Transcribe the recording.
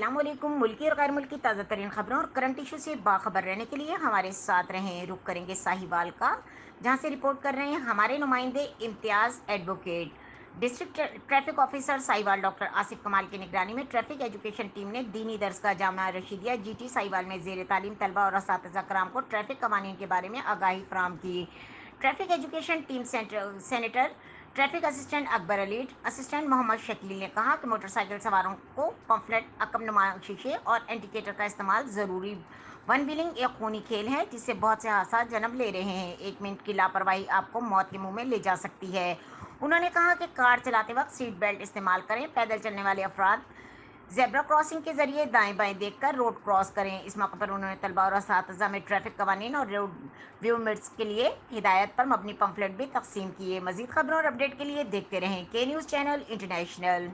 अस्सलाम वालेकुम। मुल्की और गैर मुल्की ताज़ा तरीन खबरों और करंट इशू से बाखबर रहने के लिए हमारे साथ रहें। रुख करेंगे साहिवाल का, जहां से रिपोर्ट कर रहे हैं हमारे नुमाइंदे Imtiaz advocate. District traffic officer Sahiwal doctor Asif Kamal की निगरानी में ट्रैफिक एजुकेशन टीम ने दीनी दर्स का जामा रशीदिया जीटी साहिवाल में ज़ेर तालीम तलबा और असातिज़ा कराम को ट्रैफिक कवानीन के बारे में आगाही फराहम की। Traffic education team senator traffic assistant Akbar Ali, assistant Mohammad Shakeel ने कहा कि मोटरसाइकिल सवारों को पम्फलेट, अकम नुमा शीशे और इंडिकेटर का इस्तेमाल ज़रूरी। वन व्हीलिंग एक खूनी खेल है जिससे बहुत से हादसा जन्म ले रहे हैं। 1 मिनट की लापरवाही आपको मौत के मुंह में ले जा सकती है। उन्होंने कहा कि कार चलाते वक्त सीट बेल्ट इस्तेमाल करें। पैदल चलने वाले अफराद जेब्रा क्रॉसिंग के जरिए दाएं बाएं देखकर रोड क्रॉस करें। इस मौके पर उन्होंने तलबा और असातिज़ा में ट्रैफिक कवानीन और रोड व्यू मिट्स के लिए हिदायत पर मबनी पम्फलेट भी तकसीम किए। मजीद खबरों और अपडेट के लिए देखते रहें के न्यूज़ चैनल इंटरनेशनल।